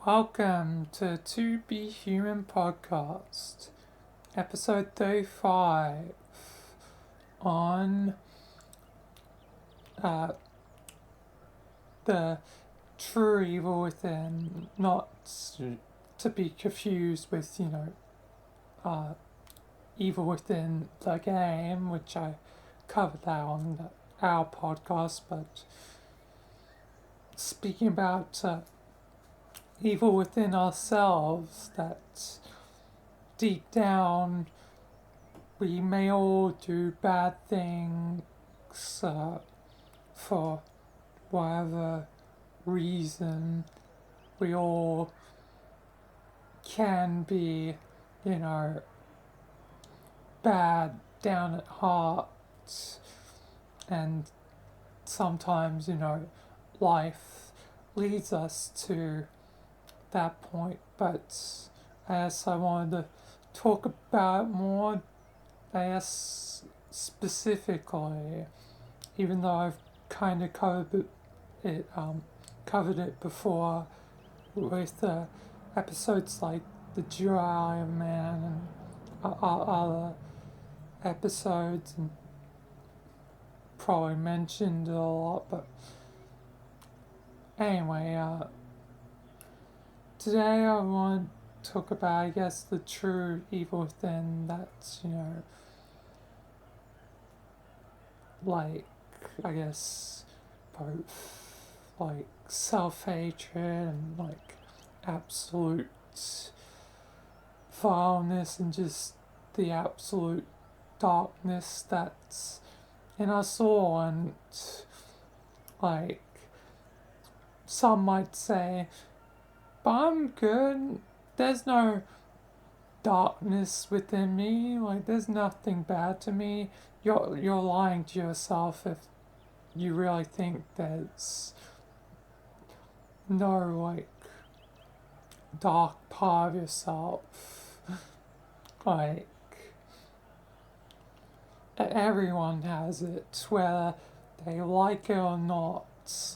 Welcome to To Be Human podcast, episode 35 on uh, the true evil within, not to be confused with, evil within the game, which I covered that on our podcast, but speaking about evil within ourselves, that deep down we may all do bad things for whatever reason. We all can be, bad down at heart, and sometimes, life leads us to that point, but as I wanted to talk about more, as specifically, even though I've kind of covered it before with episodes like the Dry Man and other episodes, and probably mentioned it a lot, but anyway, today I want to talk about, I guess, the true evil within, that's, like, I guess, both, like, self-hatred and, like, absolute vileness and just the absolute darkness that's in us all. And, like, some might say, but I'm good, there's no darkness within me, like there's nothing bad to me. You're lying to yourself if you really think there's no, like, dark part of yourself. Like, everyone has it, whether they like it or not.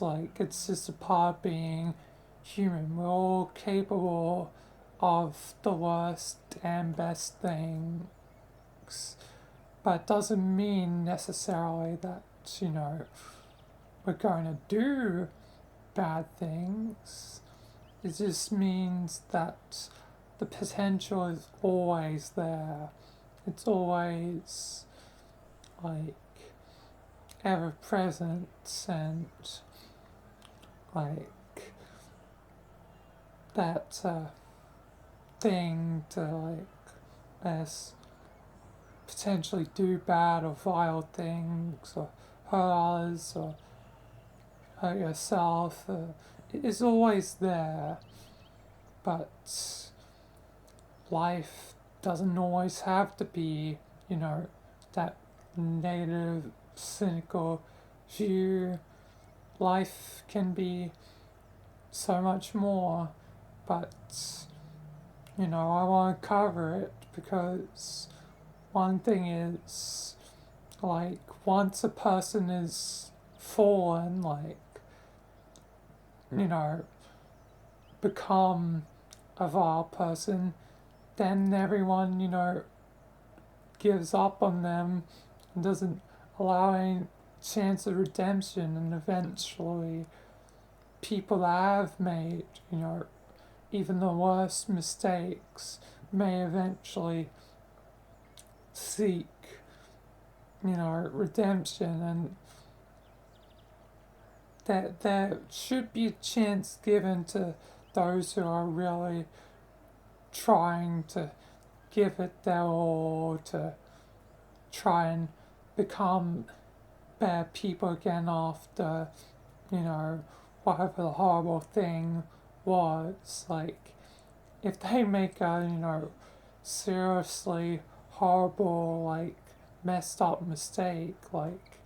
Like, it's just a part of being human. We're all capable of the worst and best things, but it doesn't mean necessarily that, we're going to do bad things. It just means that the potential is always there. It's always, like, ever present, and, like, that thing to, like, as potentially do bad or vile things or hurt others or hurt yourself is always there. But life doesn't always have to be, that negative, cynical view. Life can be so much more, but, I want to cover it because one thing is, like, once a person is fallen, like, become a vile person, then everyone, gives up on them and doesn't allow any chance of redemption, and eventually people that have made, even the worst mistakes may eventually seek, redemption, and that there should be a chance given to those who are really trying to give it their all, to try and become better people again after, whatever the horrible thing was. Like, if they make a, seriously horrible, like, messed up mistake, like,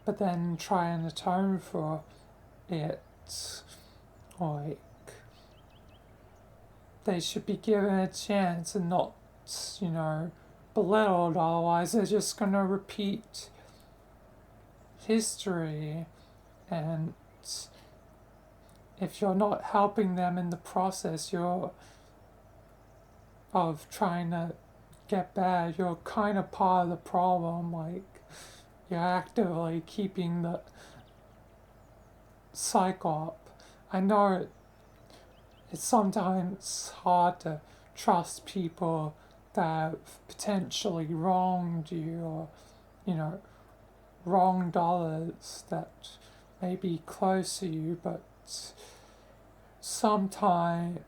but then try and atone for it, like, they should be given a chance and not, belittled, otherwise they're just gonna repeat history. And if you're not helping them in the process of trying to get better, you're kind of part of the problem. Like, you're actively keeping the cycle up. I know it's sometimes hard to trust people that have potentially wronged you, or, wronged others that may be close to you, but sometimes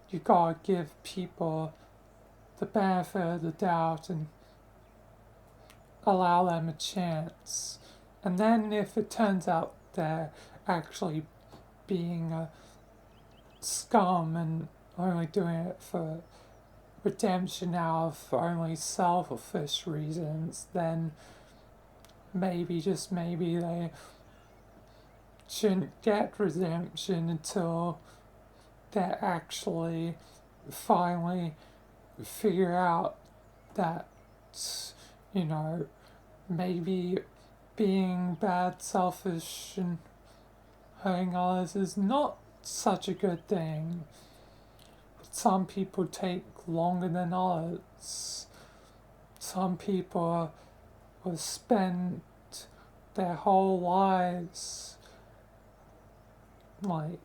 you gotta give people the benefit of the doubt and allow them a chance. And then if it turns out they're actually being a scum and only doing it for redemption out of only selfish reasons, then maybe, just maybe, they shouldn't get redemption until they actually finally figure out that, maybe being bad, selfish, and hurting others is not such a good thing. But some people take longer than others. Some people will spend their whole lives like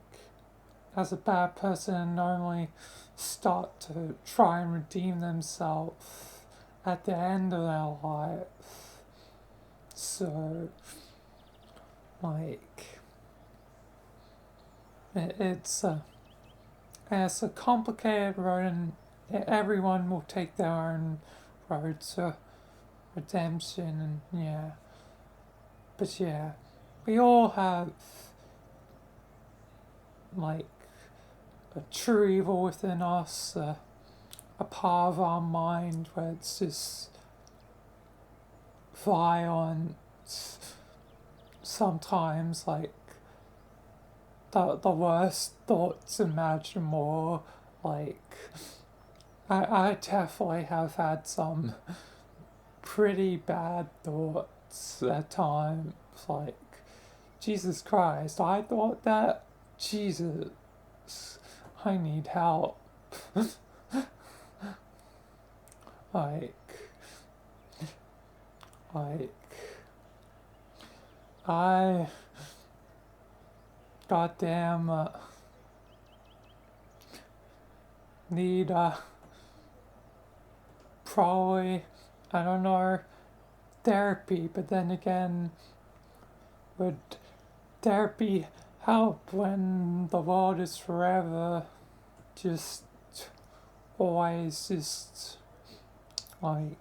as a bad person and only start to try and redeem themselves at the end of their life. So, like, it's a complicated road, and everyone will take their own road to redemption, and yeah. But yeah, we all have like a true evil within us, a part of our mind where it's just violent, sometimes like the worst thoughts imaginable. Like, I definitely have had some pretty bad thoughts at times, like, Jesus Christ, I thought that, Jesus, I need help. like, I, goddamn, need, probably, I don't know, therapy, but then again, would therapy help when the world is forever just always just like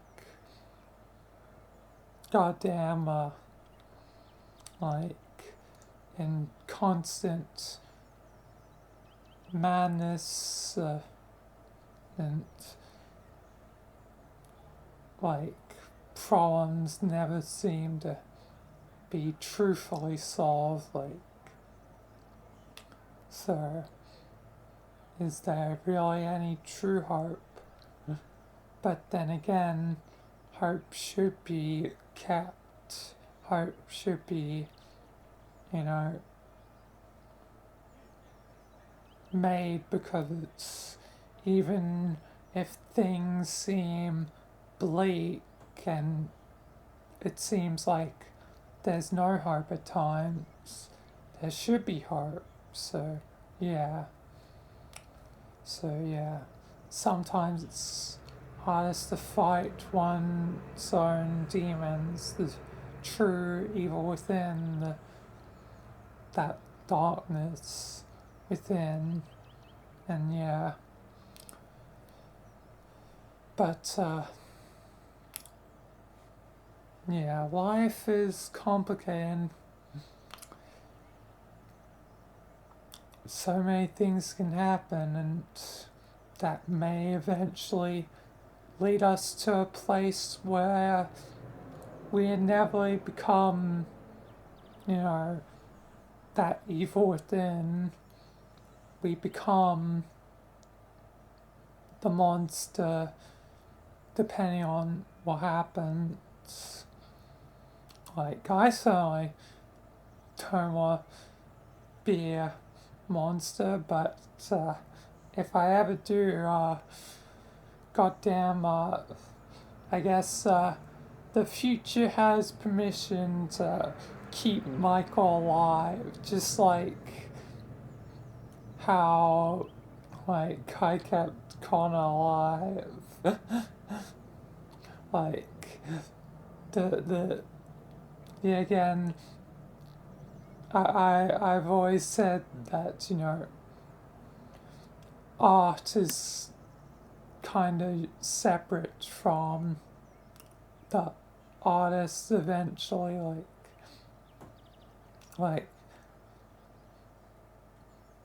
goddamn like in constant madness and like problems never seem to be truthfully solved. Like, so is there really any true hope? But then again, hope should be kept. Hope should be, made, because it's, even if things seem bleak and it seems like there's no hope at times, there should be hope. So yeah. Sometimes it's hardest to fight one's own demons, the true evil within, that darkness within, and yeah. But yeah, life is complicated. So many things can happen, and that may eventually lead us to a place where we inevitably become, that evil within. We become the monster, depending on what happens. Like, I certainly don't want to be a monster, but if I ever do, goddamn, I guess the future has permission to keep Michael alive, just like how, like, I kept Connor alive. Like, yeah, again, I've always said that, art is kind of separate from the artist eventually, like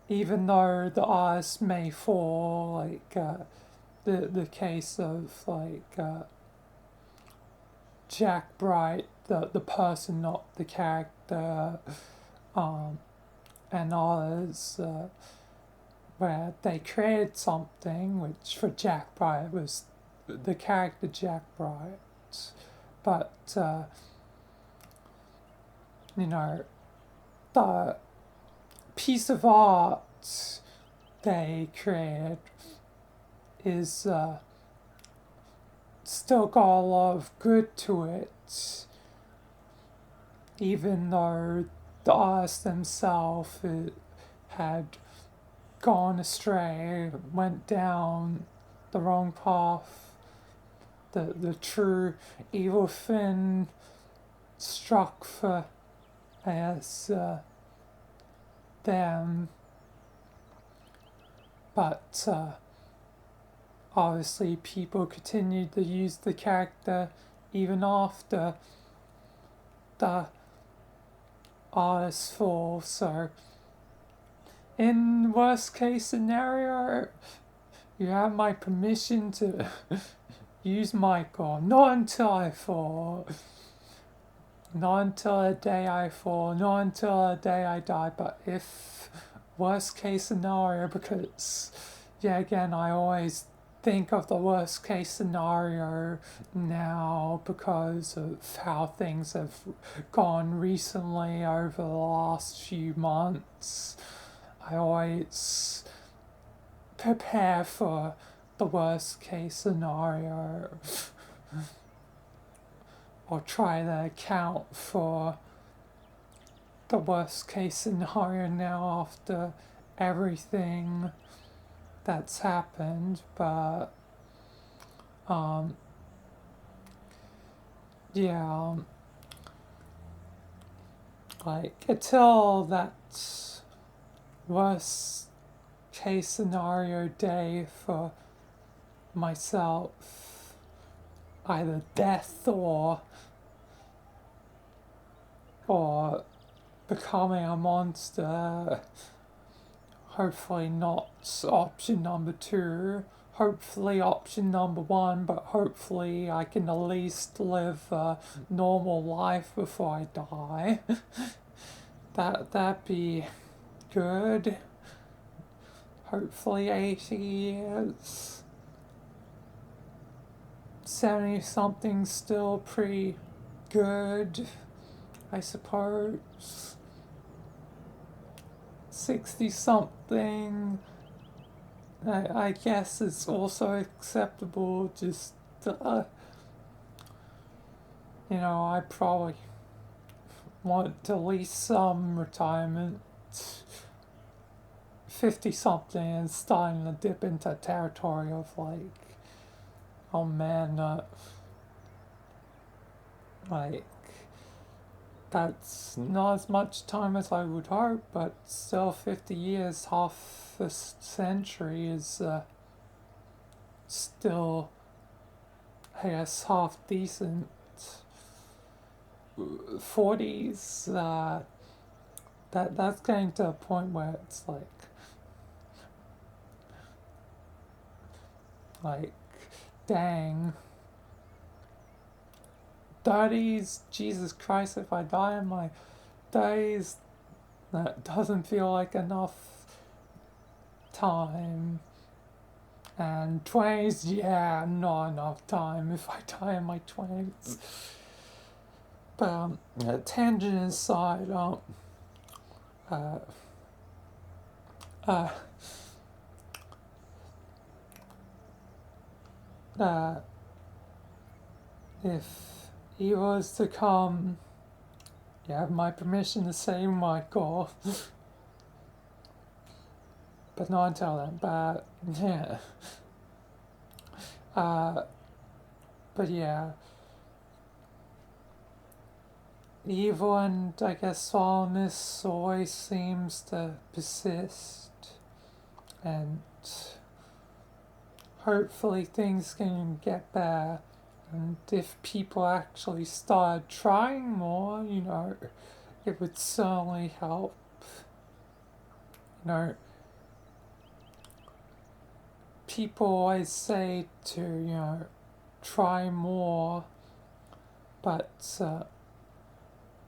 even though the artist may fall, like the case of Jack Bright, the person, not the character, and others, where they created something which for Jack Bright was the character Jack Bright, but the piece of art they created is still got a lot of good to it, even though the artist themselves had gone astray, went down the wrong path. The true evil fin struck for, I guess, them, but obviously people continued to use the character even after the artist's fall. So in worst case scenario, you have my permission to use Michael. Not until I fall. Not until the day I fall. Not until the day I die. But if worst case scenario, because yeah, again, I always think of the worst case scenario now because of how things have gone recently over the last few months. I always prepare for the worst case scenario, or try to account for the worst case scenario now after everything that's happened. But yeah, like until that worst case scenario day for myself, either death or becoming a monster. Hopefully not option number 2. Hopefully option number 1, but hopefully I can at least live a normal life before I die. That'd be good. Hopefully 80 years. 70 something still pretty good, I suppose. 60 something, I guess it's also acceptable. Just I probably want at least some retirement. 50 something is starting to dip into territory of oh man, that's not as much time as I would hope, but still 50 years, half a century is still, I guess, half decent. 40s, that's getting to a point where it's like dang. 30s, Jesus Christ, if I die in my 30s, that doesn't feel like enough time. And 20s, yeah, not enough time if I die in my 20s. But tangent aside, uh, uh, if he was to come, you have my permission to say Michael, but not until then. But yeah, uh, but yeah, evil and I guess solemnness always seems to persist, and hopefully things can get better. And if people actually started trying more, it would certainly help. You know, people always say to, try more, but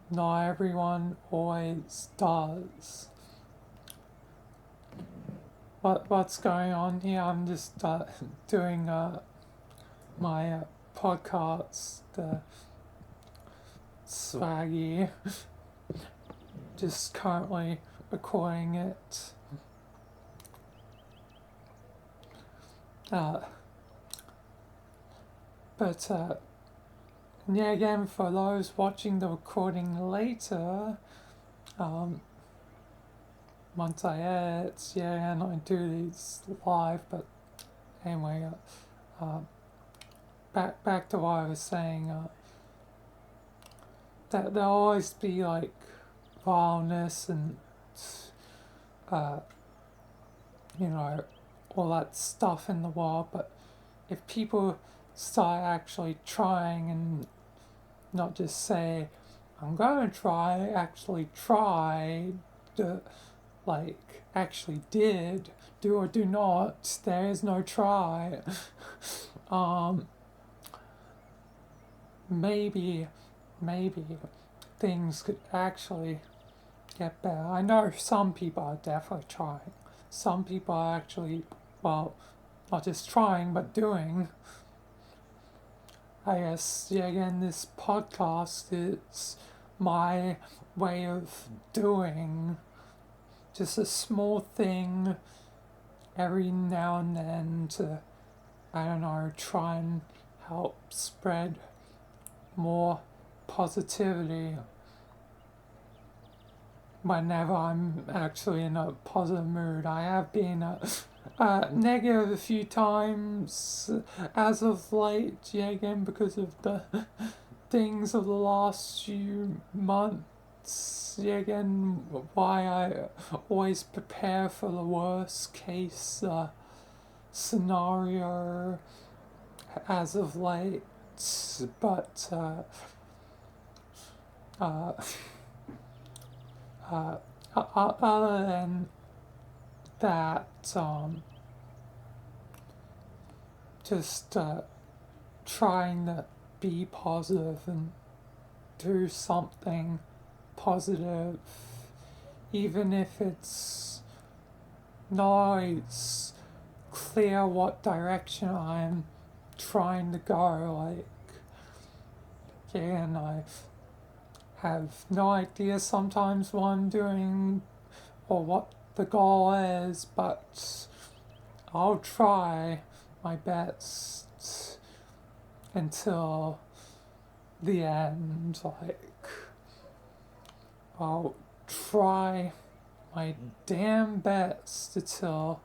not everyone always does. What's going on here? I'm just doing my podcast, Swaggy, just currently recording it. But yeah, again, for those watching the recording later, once I edit, yeah, and I do these live, but anyway, back to what I was saying, that there'll always be like vileness and all that stuff in the world, but if people start actually trying and not just say, I'm going to try, actually try, actually did, do or do not, there is no try. Maybe things could actually get better. I know some people are definitely trying. Some people are actually, well, not just trying, but doing. I guess, yeah, again, this podcast is my way of doing just a small thing every now and then to, I don't know, try and help spread more positivity whenever I'm actually in a positive mood. I have been negative a few times as of late, yeah, again, because of the things of the last few months. Yeah, again, why I always prepare for the worst case scenario as of late. But other than that, just trying to be positive and do something positive, even if it's not always clear what direction I'm trying to go. Like, again, I have no idea sometimes what I'm doing or what the goal is, but I'll try my best until the end. Like, I'll try my damn best until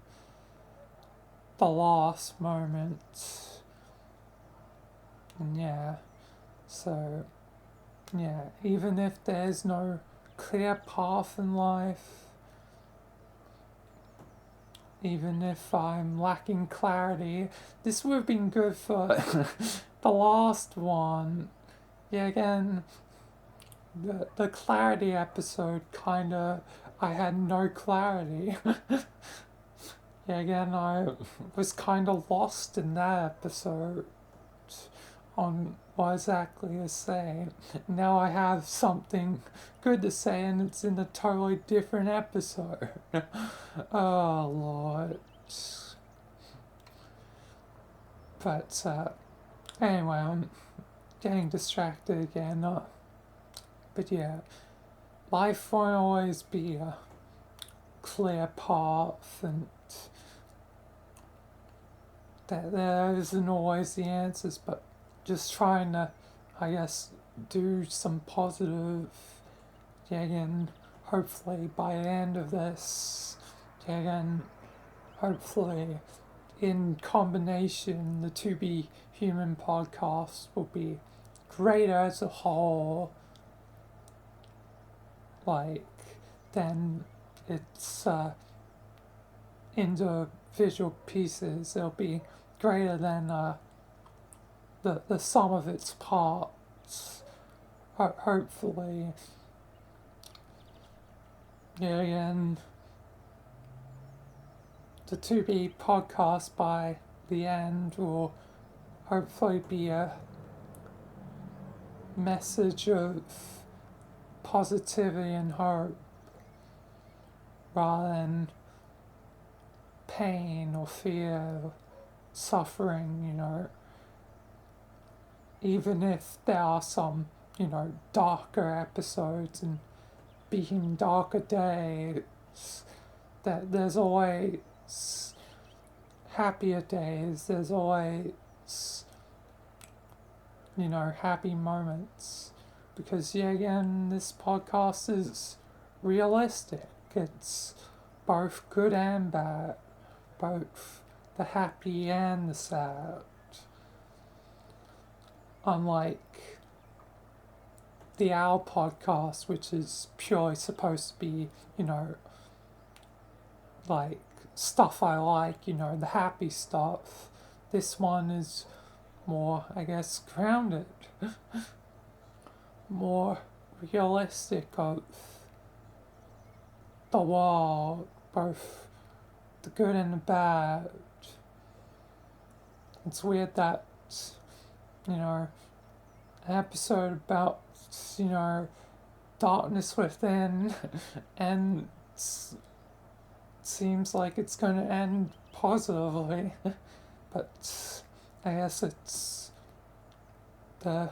the last moment. And yeah, so yeah, even if there's no clear path in life, even if I'm lacking clarity, this would have been good for the last one. Yeah, again, the clarity episode kinda, I had no clarity. Yeah, again, I was kinda lost in that episode on what exactly to say. Now I have something good to say and it's in a totally different episode. Oh, Lord. But anyway, I'm getting distracted again. But yeah, life won't always be clear path, and that there isn't always the answers, but just trying to, I guess, do some positive, and hopefully by the end of this, and hopefully in combination, the To Be Human podcast will be greater as a whole, like, than its individual pieces. It'll be greater than the sum of its parts, hopefully. And the To Be podcast by the end will hopefully be a message of positivity and hope rather than pain or fear or suffering, even if there are some, darker episodes and being darker days, that there's always happier days, there's always, happy moments. Because, again, this podcast is realistic. It's both good and bad, both the happy and the sad. Unlike the Owl podcast, which is purely supposed to be, like stuff I like, the happy stuff. This one is more, I guess, grounded, more realistic of the world, both the good and the bad. It's weird that, an episode about, darkness within and seems like it's going to end positively, but I guess it's the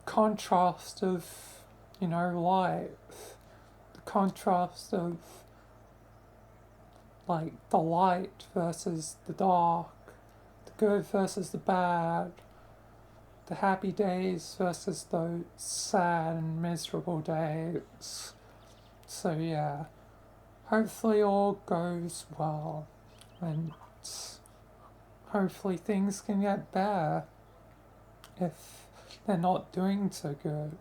contrast of, life, the contrast of, like, the light versus the dark, the good versus the bad, the happy days versus those sad and miserable days. So hopefully all goes well, and hopefully things can get better if they're not doing so good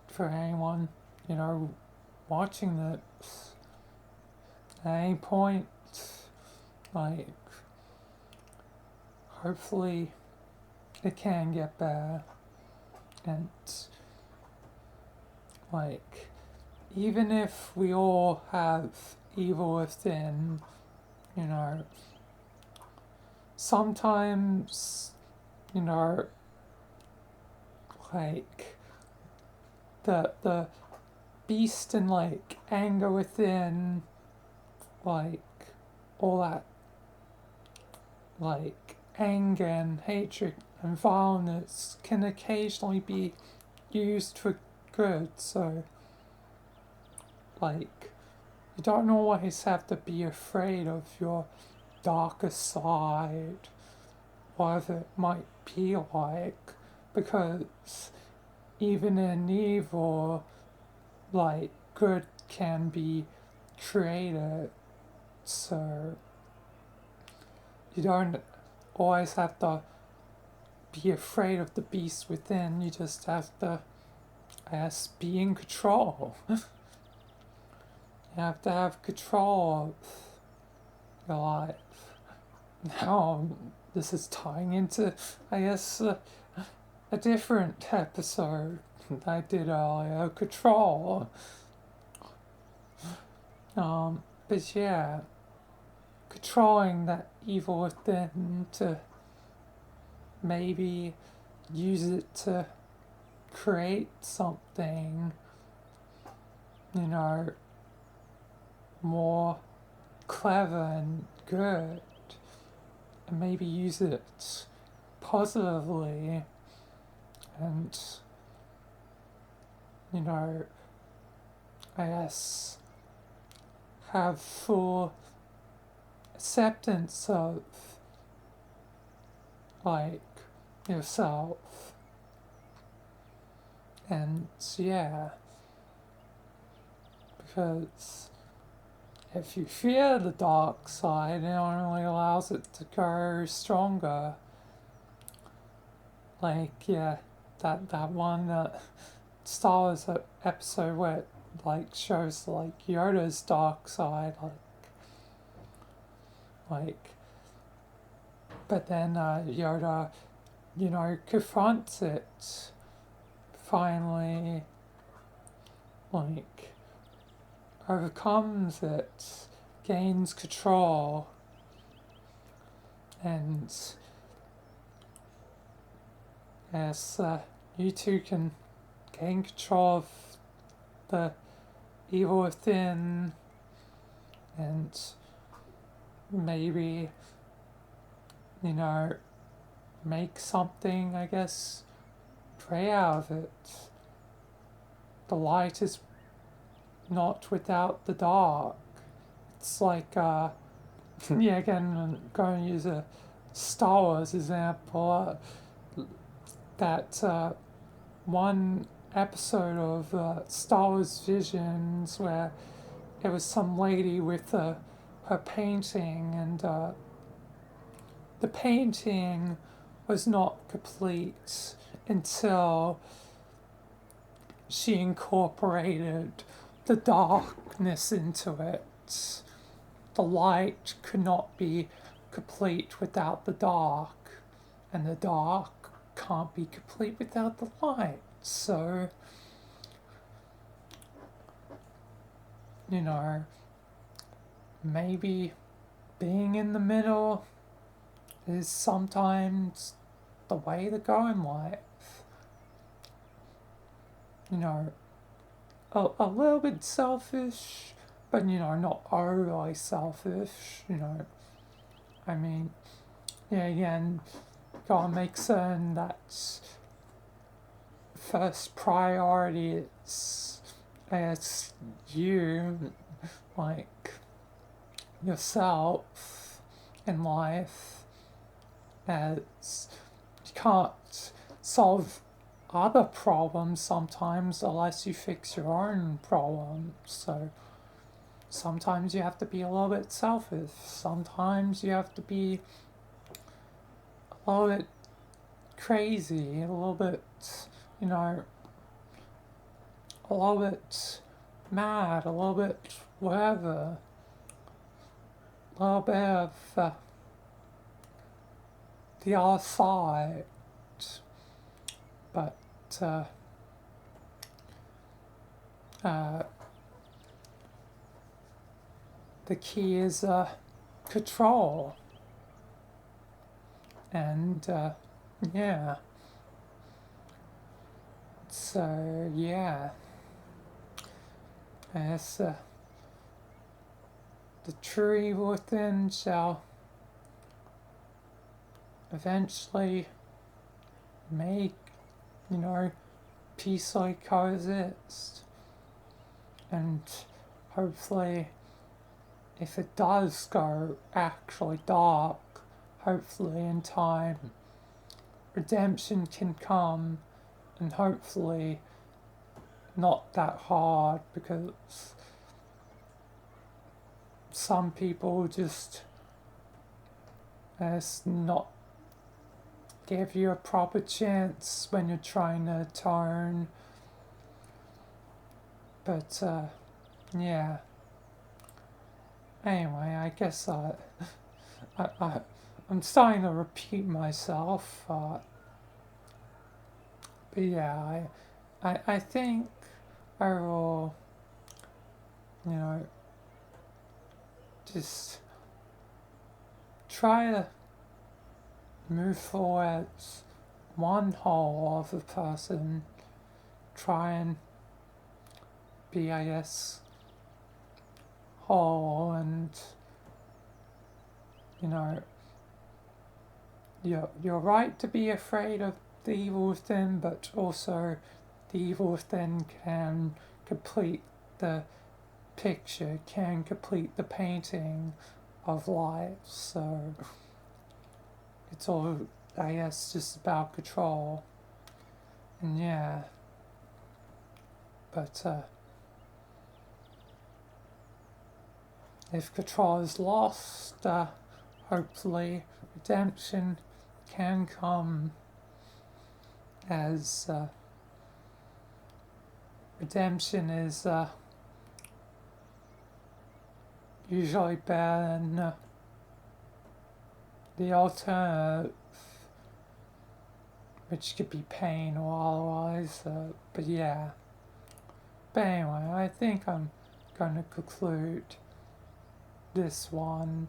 for anyone, watching this. At any point, like, hopefully it can get better, and like, even if we all have evil within, sometimes, like, the beast and, like, anger within, like, all that, like, anger and hatred and violence can occasionally be used for good. So, like, you don't always have to be afraid of your darker side, whatever it might be like, because even in evil, like, good can be created. So you don't always have to be afraid of the beast within. You just have to, I guess, be in control. You have to have control of your life. Now, this is tying into, I guess, a different episode I did earlier, control. But controlling that evil within to maybe use it to create something, more clever and good, and maybe use it positively, and, I guess, have full acceptance of like yourself. And yeah, because if you fear the dark side, it only allows it to grow stronger. Like, yeah, that one Star Wars episode where it like shows like Yoda's dark side, like but then Yoda, confronts it finally, like overcomes it, gains control, and yes, you two can gain control of the evil within, and maybe, make something, I guess, pray out of it. The light is not without the dark. It's like, yeah, again, I'm going to use a Star Wars example. That one episode of Star Wars Visions where it was some lady with her painting, and the painting was not complete until she incorporated the darkness into it. The light could not be complete without the dark, and the dark can't be complete without the light. So, maybe being in the middle is sometimes the way to go in life. A little bit selfish, but not overly selfish. I mean, yeah, again, gotta make certain that first priority is you, like yourself in life, as you can't solve other problems sometimes unless you fix your own problems. So sometimes you have to be a little bit selfish. Sometimes you have to be a little bit crazy, a little bit, a little bit mad, a little bit whatever. A little bit of the other side. But the key is control. And yeah. So yeah. As the true evil within shall eventually make, peacefully coexist. And hopefully, if it does go actually dark, hopefully in time, redemption can come, and hopefully not that hard, because some people just not give you a proper chance when you're trying to atone. But yeah. Anyway, I guess I'm starting to repeat myself. But yeah, I think overall, just try to move forward as one whole of a person. Try and be, I guess, whole, and you're right to be afraid of the evil within, but also the evil within can complete the picture can complete the painting of life. So it's all, I guess, just about control. And yeah, but if control is lost, hopefully redemption can come, as redemption is usually better than the alternative, which could be pain or otherwise. But yeah. But anyway, I think I'm going to conclude this one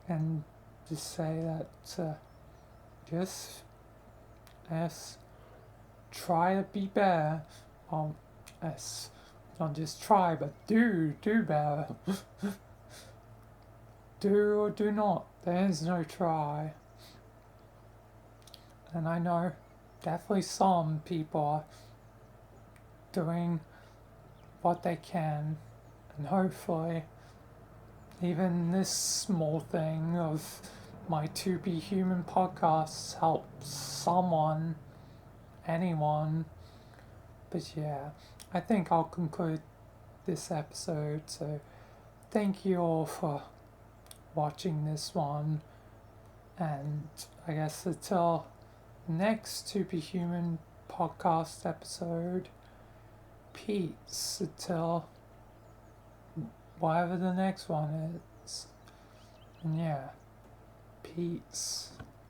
and just say that just try to be better. As not just try, but do better. Do or do not. There's no try. And I know definitely some people are doing what they can, and hopefully even this small thing of my To Be Human podcasts helps someone, anyone. But yeah, I think I'll conclude this episode. So thank you all for watching this one, and I guess until next To Be Human podcast episode, peace until whatever the next one is. And yeah, peace.